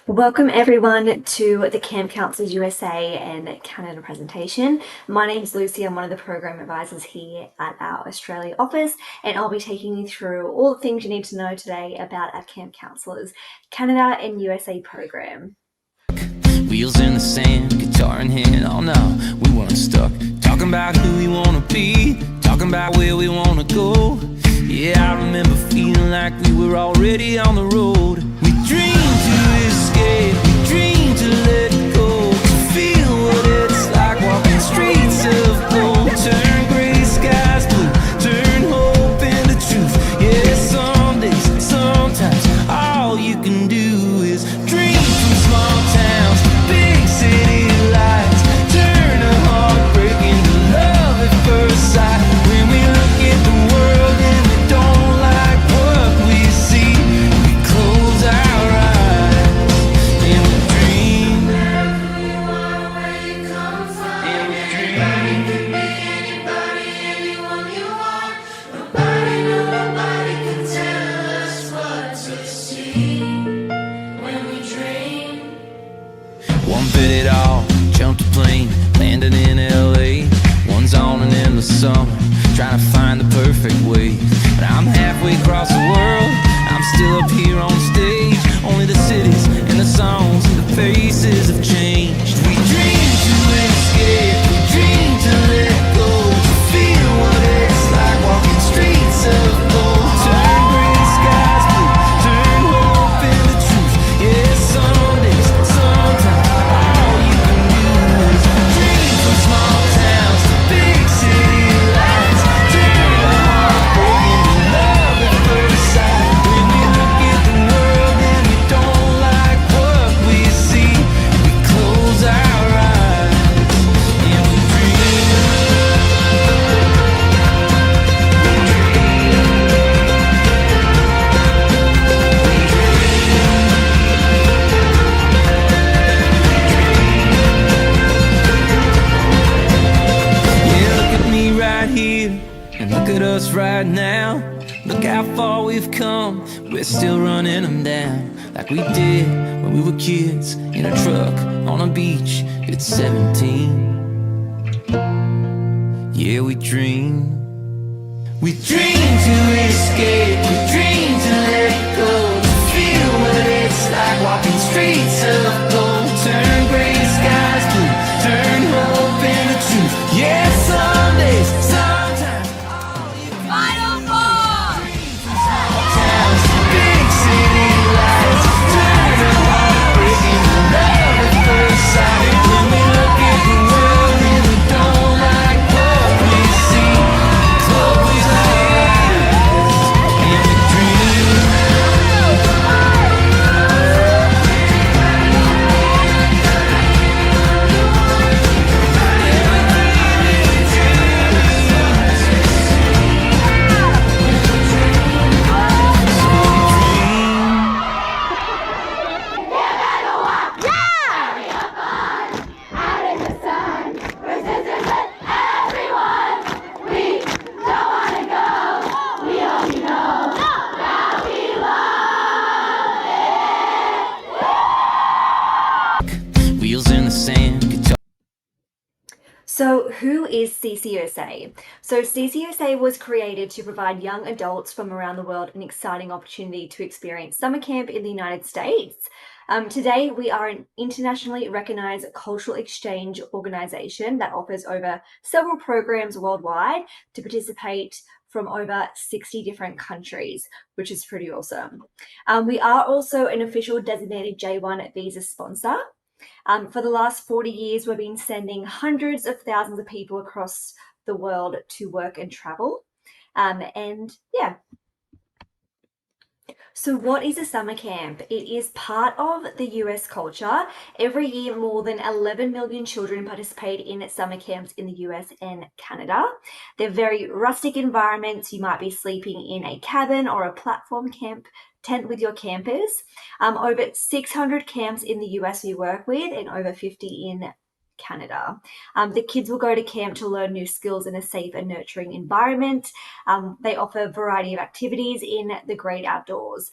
Welcome everyone to the Camp Counselors USA and Canada presentation. My name is Lucy. I'm one of the program advisors here at our Australia office, and I'll be taking you through all the things you need to know today about our Camp Counselors Canada and USA program. Wheels in the sand, guitar in hand, oh no, we weren't stuck. Talking about who we wanna be, talking about where we wanna go. Yeah, I remember feeling like we were already on the road. We dreamed to escape, we dreamed to let go, to feel what it's like walking streets of gold. Turn gray skies blue, turn hope into truth. Yeah, some days, sometimes, all you can do is dream from small towns, big city lights. Turn a heartbreak into love at first sight. When we look at the world and we don't like what we see, we close our eyes and we dream. Wherever you are, where you come from, And we anybody dream. can be anybody, anyone you want. Nobody, no, nobody can tell us what to see when we dream. One bit it all, jumped a plane, landed in LA. One's on and in the summer, trying to find the perfect way. But I'm halfway across the world, I'm still up here on stage. Only the cities and the songs and the faces have changed. We dream to escape, we dream to let go, to feel what it's like walking streets of gold. Turn gray skies blue, turn hope into truth. Yeah, some days, sometimes, all you can do is dream from small towns to big city lights. Turn a heartbreak into love at first sight. When we look at the world and we don't like what we see, we close our eyes and we dream. Yeah, look at me right here, and look at us right now. Look how far we've come, we're still running them down. Like we did when we were kids, in a truck, on a beach, at 17. Yeah, we dream. We dream to escape, we dream to let go, to feel what it's like walking streets of gold. Turn gray skies blue, turn hope into truth. Yeah, some days, sometimes, all you can Final four. towns, big city lights. Turn a heartbreak into love at first sight. When we look at the world and we don't like what we see, close our eyes and we dream. Wheels in the sand, guitar. So who is CCUSA? So CCUSA was created to provide young adults from around the world an exciting opportunity to experience summer camp in the United States. Today, we are an internationally recognized cultural exchange organization that offers over several programs worldwide to participate from over 60 different countries, which is pretty awesome. We are also an official designated J1 visa sponsor. For the last 40 years, we've been sending hundreds of thousands of people across the world to work and travel. And yeah. So what is a summer camp? It is part of the US culture. Every year, more than 11 million children participate in summer camps in the US and Canada. They're very rustic environments. You might be sleeping in a cabin or a platform camp tent with your campers. Over 600 camps in the US we work with and over 50 in Canada. The kids will go to camp to learn new skills in a safe and nurturing environment. They offer a variety of activities in the great outdoors.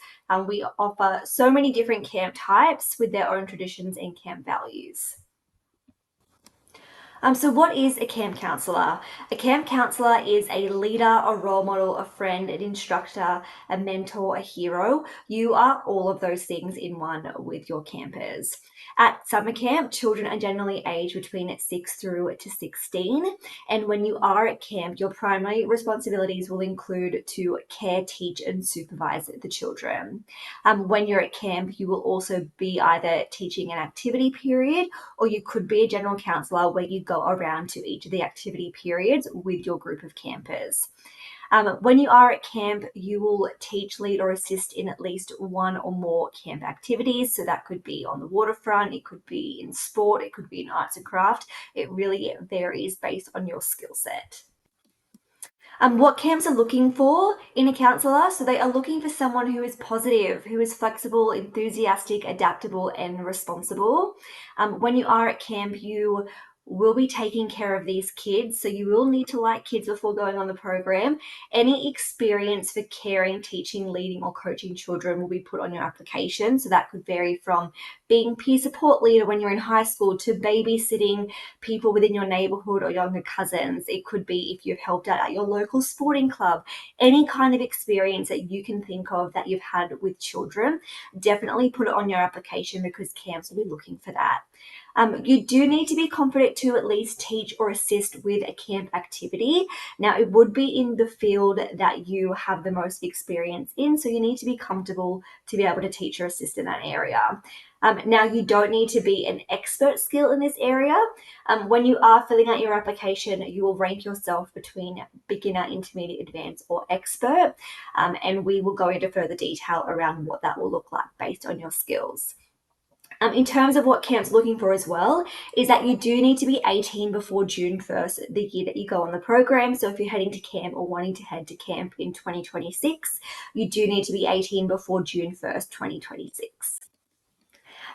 We offer so many different camp types with their own traditions and camp values. So what is a camp counselor? A camp counselor is a leader, a role model, a friend, an instructor, a mentor, a hero. You are all of those things in one with your campers. At summer camp, children are generally aged between 6 through to 16. And when you are at camp, your primary responsibilities will include to care, teach, and supervise the children. When you're at camp, you will also be either teaching an activity period, or you could be a general counsellor where you go around to each of the activity periods with your group of campers. When you are at camp, you will teach, lead, or assist in at least one or more camp activities. So that could be on the waterfront, it could be in sport, it could be in arts and craft. It really varies based on your skill set. What camps are looking for in a counsellor? So they are looking for someone who is positive, who is flexible, enthusiastic, adaptable, and responsible. When you are at camp, you will be taking care of these kids. So you will need to like kids before going on the program. Any experience for caring, teaching, leading, or coaching children will be put on your application. So that could vary from being peer support leader when you're in high school to babysitting people within your neighborhood or younger cousins. It could be if you've helped out at your local sporting club, any kind of experience that you can think of that you've had with children, definitely put it on your application because camps will be looking for that. You do need to be confident to at least teach or assist with a camp activity. Now, it would be in the field that you have the most experience in, so you need to be comfortable to be able to teach or assist in that area. Now, you don't need to be an expert skill in this area. When you are filling out your application, you will rank yourself between beginner, intermediate, advanced, or expert, and we will go into further detail around what that will look like based on your skills. In terms of what camp's looking for as well, is that you do need to be 18 before June 1st, the year that you go on the program. So if you're heading to camp or wanting to head to camp in 2026, you do need to be 18 before June 1st, 2026.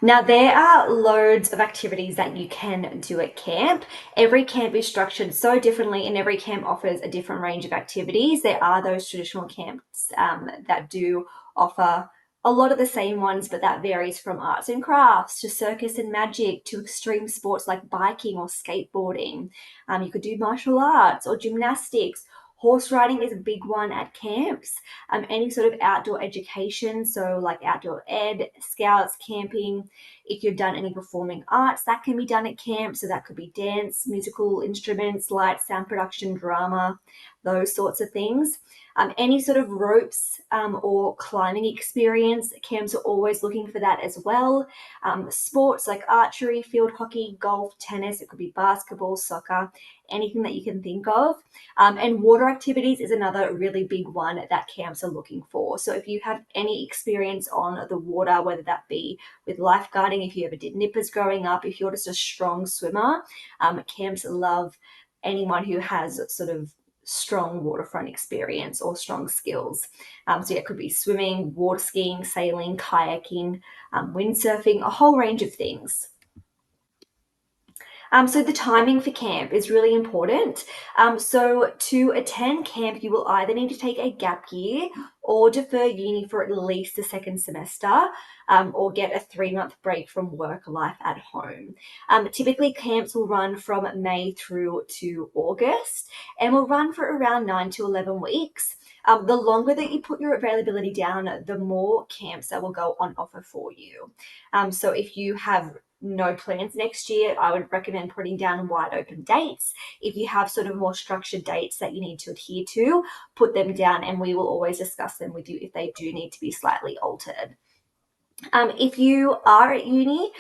Now, there are loads of activities that you can do at camp. Every camp is structured so differently, and every camp offers a different range of activities. There are those traditional camps that do offer a lot of the same ones, but that varies from arts and crafts to circus and magic to extreme sports like biking or skateboarding. You could do martial arts or gymnastics. Horse riding is a big one at camps. Any sort of outdoor education, so like outdoor ed, scouts, camping. If you've done any performing arts, that can be done at camp. So that could be dance, musical instruments, light, sound production, drama, those sorts of things. Any sort of ropes or climbing experience, camps are always looking for that as well. Sports like archery, field hockey, golf, tennis, it could be basketball, soccer, anything that you can think of. And water activities is another really big one that camps are looking for. So if you have any experience on the water, whether that be with lifeguarding, if you ever did nippers growing up, if you're just a strong swimmer, camps love anyone who has sort of strong waterfront experience or strong skills. So yeah, it could be swimming, water skiing, sailing, kayaking, windsurfing, a whole range of things. So the timing for camp is really important. So to attend camp, you will either need to take a gap year or defer uni for at least the second semester, or get a 3-month break from work life at home. Typically, camps will run from May through to August and will run for around 9 to 11 weeks. The longer that you put your availability down, the more camps that will go on offer for you. So if you have no plans next year, I would recommend putting down wide open dates. If you have sort of more structured dates that you need to adhere to, put them down and we will always discuss them with you if they do need to be slightly altered. If you are at uni,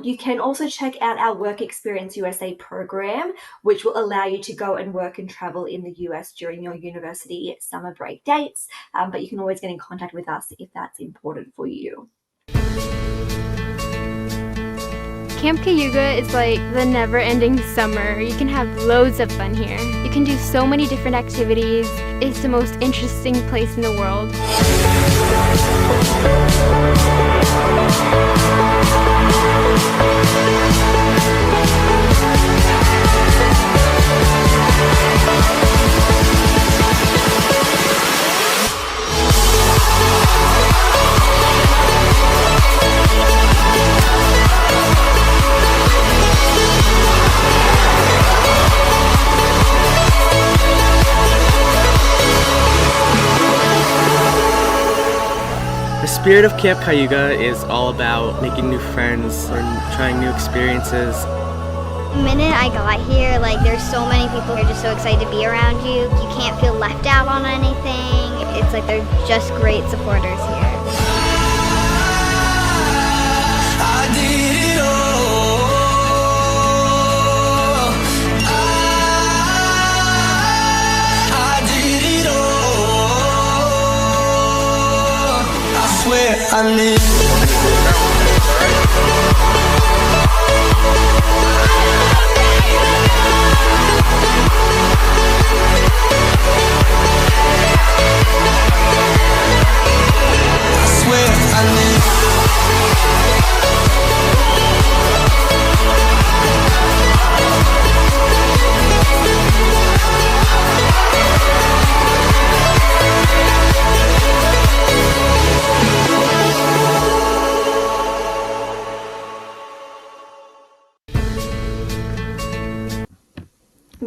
you can also check out our Work Experience USA program, which will allow you to go and work and travel in the US during your university summer break dates. But you can always get in contact with us if that's important for you. Camp Cayuga is like the never-ending summer. You can have loads of fun here. You can do so many different activities. It's the most interesting place in the world. spirit of Camp Cayuga is all about making new friends or trying new experiences. The minute I got here, like there's so many people who are just so excited to be around you. You can't feel left out on anything. It's like they're just great supporters here. I did it all. I did it all. I swear I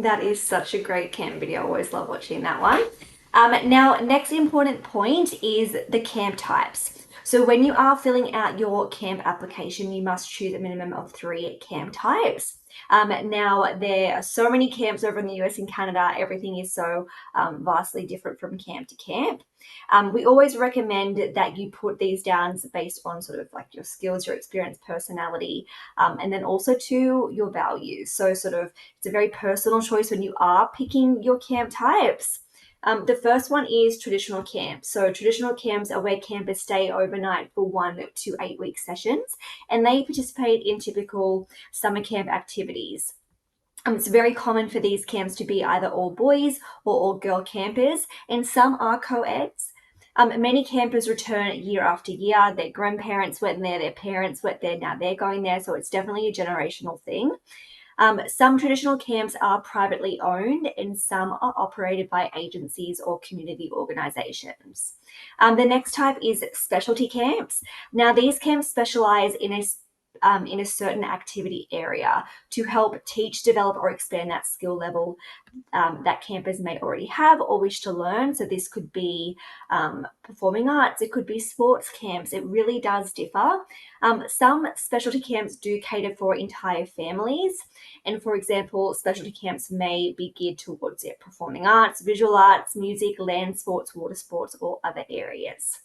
That is such a great camp video. I always love watching that one. Now, next important point is the camp types. So when you are filling out your camp application, you must choose a minimum of 3 camp types. Now, there are so many camps over in the US and Canada. Everything is so vastly different from camp to camp. We always recommend that you put these down based on sort of like your skills, your experience, personality, and then also to your values. So sort of it's a very personal choice when you are picking your camp types. The first one is traditional camps. So traditional camps are where campers stay overnight for 1 to 8 week sessions, and they participate in typical summer camp activities. It's very common for these camps to be either all boys or all girl campers, and some are co-eds. Many campers return year after year. Their grandparents went there, their parents went there, now they're going there, so it's definitely a generational thing. Some traditional camps are privately owned and some are operated by agencies or community organizations. The next type is specialty camps. Now, these camps specialize in a certain activity area to help teach, develop, or expand that skill level that campers may already have or wish to learn. So this could be performing arts, it could be sports camps. It really does differ. Some specialty camps do cater for entire families. And for example, specialty camps may be geared towards performing arts, visual arts, music, land sports, water sports, or other areas.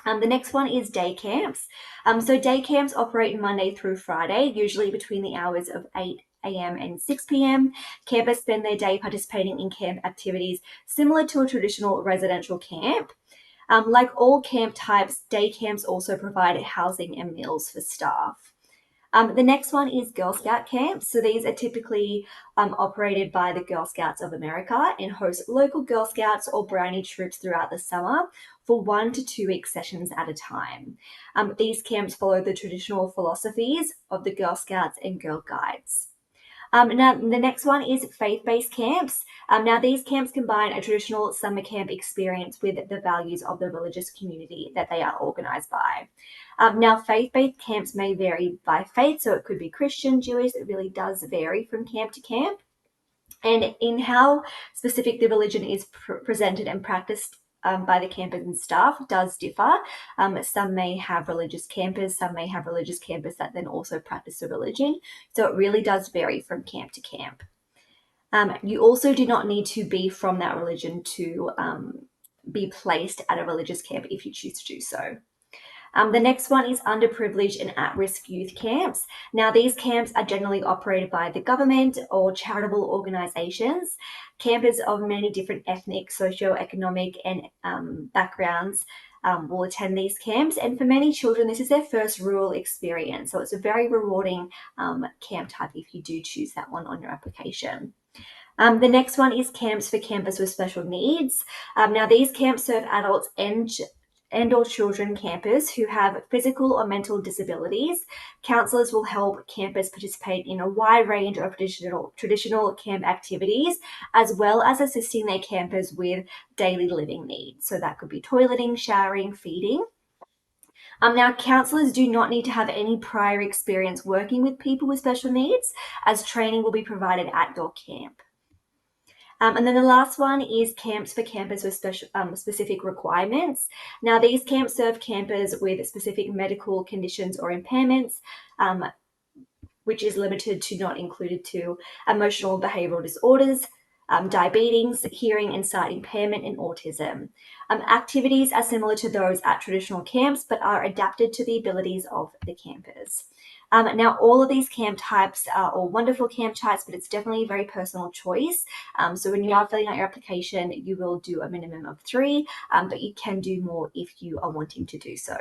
The next one is day camps. So day camps operate Monday through Friday, usually between the hours of 8 a.m. and 6 p.m. Campers spend their day participating in camp activities similar to a traditional residential camp. Like all camp types, day camps also provide housing and meals for staff. The next one is Girl Scout camps. So these are typically operated by the Girl Scouts of America and host local Girl Scouts or brownie troops throughout the summer for 1 to 2 week sessions at a time. These camps follow the traditional philosophies of the Girl Scouts and Girl Guides. Now, the next one is faith-based camps. Now, these camps combine a traditional summer camp experience with the values of the religious community that they are organized by. Now, faith-based camps may vary by faith, so it could be Christian, Jewish. It really does vary from camp to camp. And in how specific the religion is presented and practiced by the campers and staff does differ. Some may have religious campers, some may have religious campers that then also practice the religion. So it really does vary from camp to camp. You also do not need to be from that religion to be placed at a religious camp if you choose to do so. The next one is underprivileged and at-risk youth camps. Now, these camps are generally operated by the government or charitable organizations. Campers of many different ethnic, socio-economic, and backgrounds will attend these camps. And for many children, this is their first rural experience. So it's a very rewarding camp type if you do choose that one on your application. The next one is camps for campers with special needs. Now, these camps serve adults and or children campers who have physical or mental disabilities. Counsellors will help campers participate in a wide range of traditional camp activities, as well as assisting their campers with daily living needs. So that could be toileting, showering, feeding. Now, counsellors do not need to have any prior experience working with people with special needs, as training will be provided at your camp. And then the last one is camps for campers with specific requirements. Now, these camps serve campers with specific medical conditions or impairments, which is limited to not included to emotional behavioral disorders, diabetes, hearing and sight impairment, and autism. Activities are similar to those at traditional camps, but are adapted to the abilities of the campers. Now, all of these camp types are all wonderful camp types, but it's definitely a very personal choice. So when you are filling out your application, you will do a minimum of 3, but you can do more if you are wanting to do so.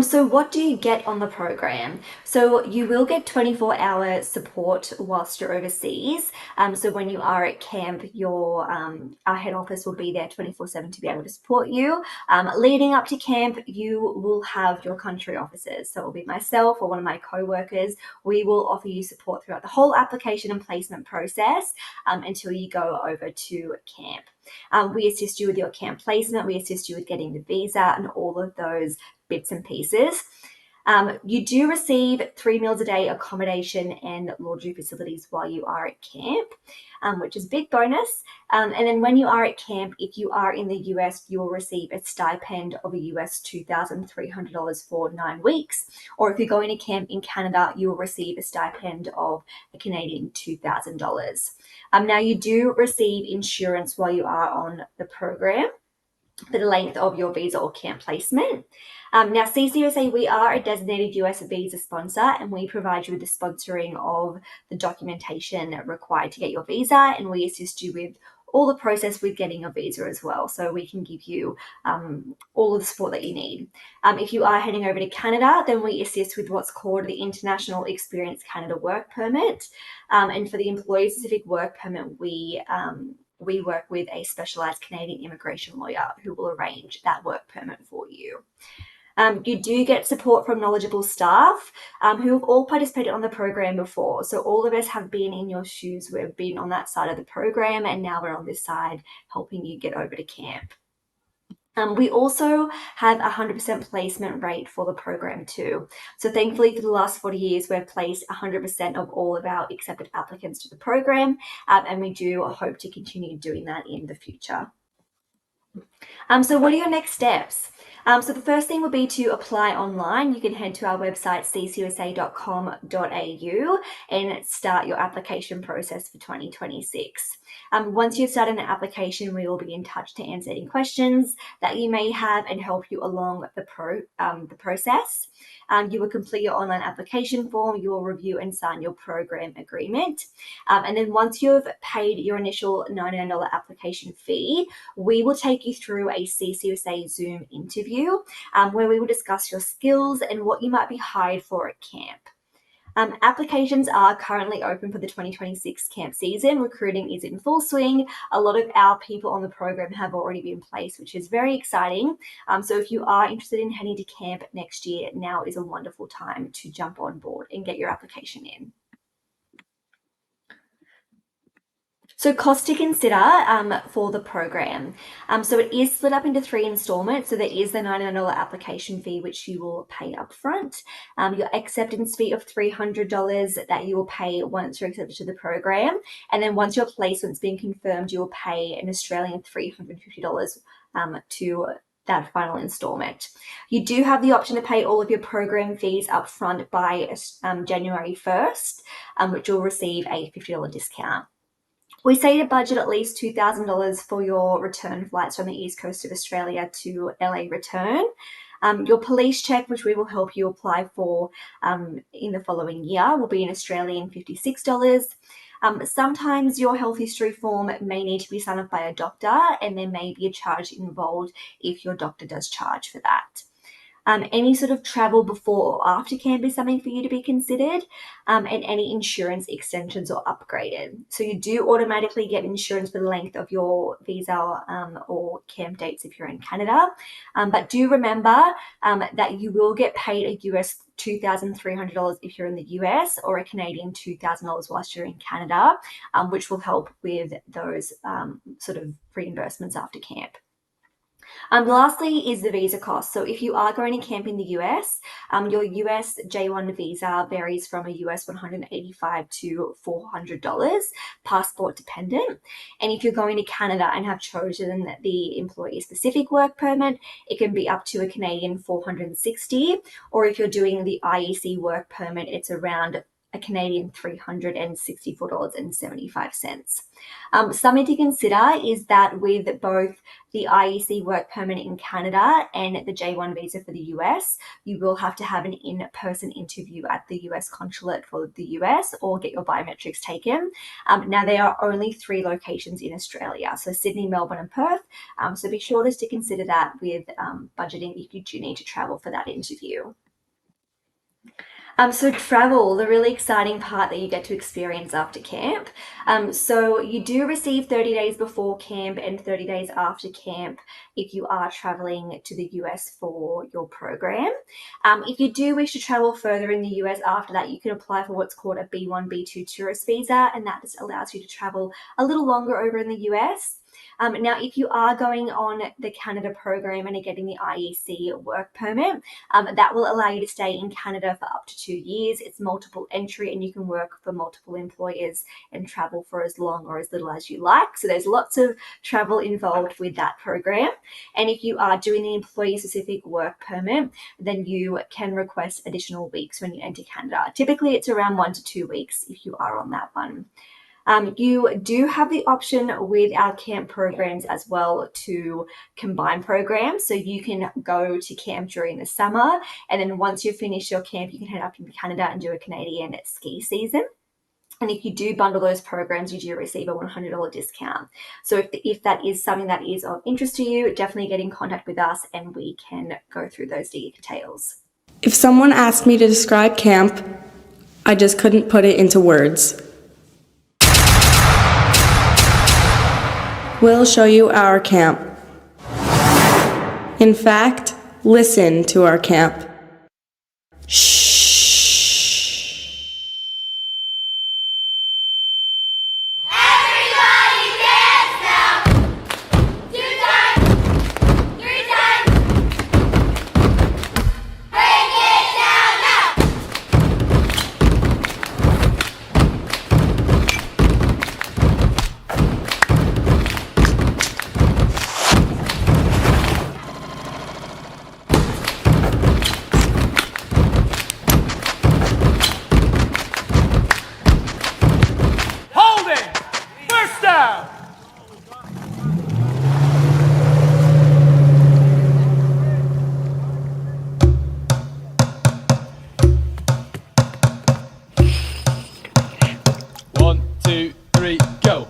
So what do you get on the program? So you will get 24-hour support whilst you're overseas. So when you are at camp, our head office will be there 24/7 to be able to support you. Leading up to camp, you will have your country officers. So it will be myself or one of my co-workers. We will offer you support throughout the whole application and placement process until you go over to camp. We assist you with your camp placement. We assist you with getting the visa and all of those bits and pieces. You do receive 3 meals a day accommodation and laundry facilities while you are at camp, which is a big bonus. And then when you are at camp, if you are in the US, you will receive a stipend of a US $2,300 for 9 weeks. Or if you're going to camp in Canada, you will receive a stipend of a Canadian $2,000. Now, you do receive insurance while you are on the program for the length of your visa or camp placement. Now, CCUSA, we are a designated US visa sponsor, and we provide you with the sponsoring of the documentation required to get your visa, and we assist you with all the process with getting your visa as well. So we can give you all of the support that you need. If you are heading over to Canada, then we assist with what's called the International Experience Canada Work Permit. And for the employee-specific work permit, we work with a specialised Canadian immigration lawyer who will arrange that work permit for you. You do get support from knowledgeable staff who have all participated on the program before. So all of us have been in your shoes. We've been on that side of the program, and now we're on this side helping you get over to camp. We also have a 100% placement rate for the program too. So thankfully, for the last 40 years, we've placed 100% of all of our accepted applicants to the program, and we do hope to continue doing that in the future. So what are your next steps? So the first thing would be to apply online. You can head to our website, ccusa.com.au, and start your application process for 2026. Once you've started an application, we will be in touch to answer any questions that you may have and help you along the process. You will complete your online application form, you will review and sign your program agreement. And then once you've paid your initial $99 application fee, we will take you through a CCUSA Zoom interview where we will discuss your skills and what you might be hired for at camp. Applications are currently open for the 2026 camp season. Recruiting is in full swing. A lot of our people on the program have already been placed, which is very exciting. So if you are interested in heading to camp next year, now is a wonderful time to jump on board and get your application in. So cost to consider for the program. So it is split up into 3 installments. So there is the $99 application fee, which you will pay up front. Your acceptance fee of $300 that you will pay once you're accepted to the program. And then once your placement's been confirmed, you will pay an Australian $350 to that final installment. You do have the option to pay all of your program fees up front by January 1st, which will receive a $50 discount. We say to budget at least $2,000 for your return flights from the east coast of Australia to LA return. Your police check, which we will help you apply for in the following year, will be an Australian $56. Sometimes your health history form may need to be signed off by a doctor, and there may be a charge involved if your doctor does charge for that. Any sort of travel before or after camp is something for you to be considered, and any insurance extensions or upgraded. So you do automatically get insurance for the length of your visa or camp dates if you're in Canada. But do remember that you will get paid a US $2,300 if you're in the US, or a Canadian $2,000 whilst you're in Canada, which will help with those sort of reimbursements after camp. Lastly is the visa cost. So if you are going to camp in the US, your US J1 visa varies from a US $185 to $400, passport dependent. And if you're going to Canada and have chosen the employee specific work permit, it can be up to a Canadian 460. Or if you're doing the IEC work permit, it's around a Canadian $364.75. Something to consider is that with both the IEC work permit in Canada and the J1 visa for the US, you will have to have an in-person interview at the US consulate for the US or get your biometrics taken. Now, there are only 3 locations in Australia, so Sydney, Melbourne, and Perth. So be sure to consider that with budgeting if you do need to travel for that interview. So travel, the really exciting part that you get to experience after camp. So you do receive 30 days before camp and 30 days after camp if you are traveling to the US for your program. If you do wish to travel further in the US after that, you can apply for what's called a B1, B2 tourist visa, and that just allows you to travel a little longer over in the US. Now, if you are going on the Canada program and are getting the IEC work permit, that will allow you to stay in Canada for up to 2 years. It's multiple entry and you can work for multiple employers and travel for as long or as little as you like. So there's lots of travel involved with that program. And if you are doing the employee specific work permit, then you can request additional weeks when you enter Canada. Typically, it's around 1 to 2 weeks if you are on that one. You do have the option with our camp programs as well to combine programs. So you can go to camp during the summer, and then once you finish your camp, you can head up to Canada and do a Canadian ski season. And if you do bundle those programs, you do receive a $100 discount. So if that is something that is of interest to you, definitely get in contact with us and we can go through those details. If someone asked me to describe camp, I just couldn't put it into words. We'll show you our camp. In fact, listen to our camp. Shh. Everybody dance now! 2 times, 3 times. Break it down now! Holding! First down! One, two, three, go!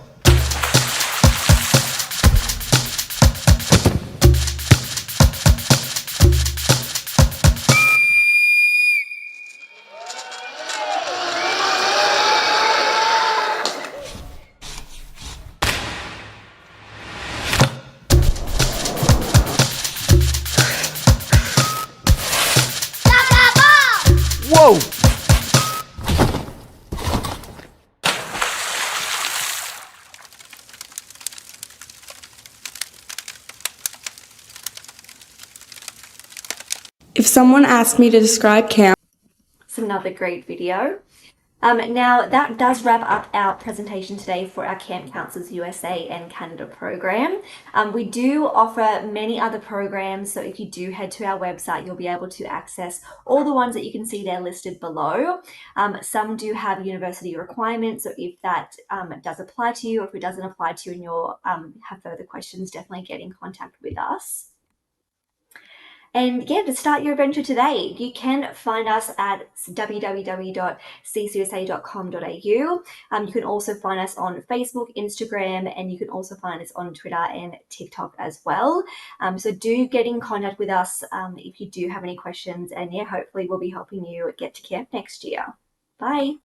Stop that ball! Whoa! If someone asked me to describe camp, It's another great video. Now, that does wrap up our presentation today for our Camp Counselors USA and Canada program. We do offer many other programs, so if you do head to our website, you'll be able to access all the ones that you can see there listed below. Some do have university requirements, so if that does apply to you, or if it doesn't apply to you and you have further questions, definitely get in contact with us. And yeah, to start your adventure today, you can find us at www.ccusa.com.au. You can also find us on Facebook, Instagram, and you can also find us on Twitter and TikTok as well. So do get in contact with us if you do have any questions. And yeah, hopefully we'll be helping you get to camp next year. Bye.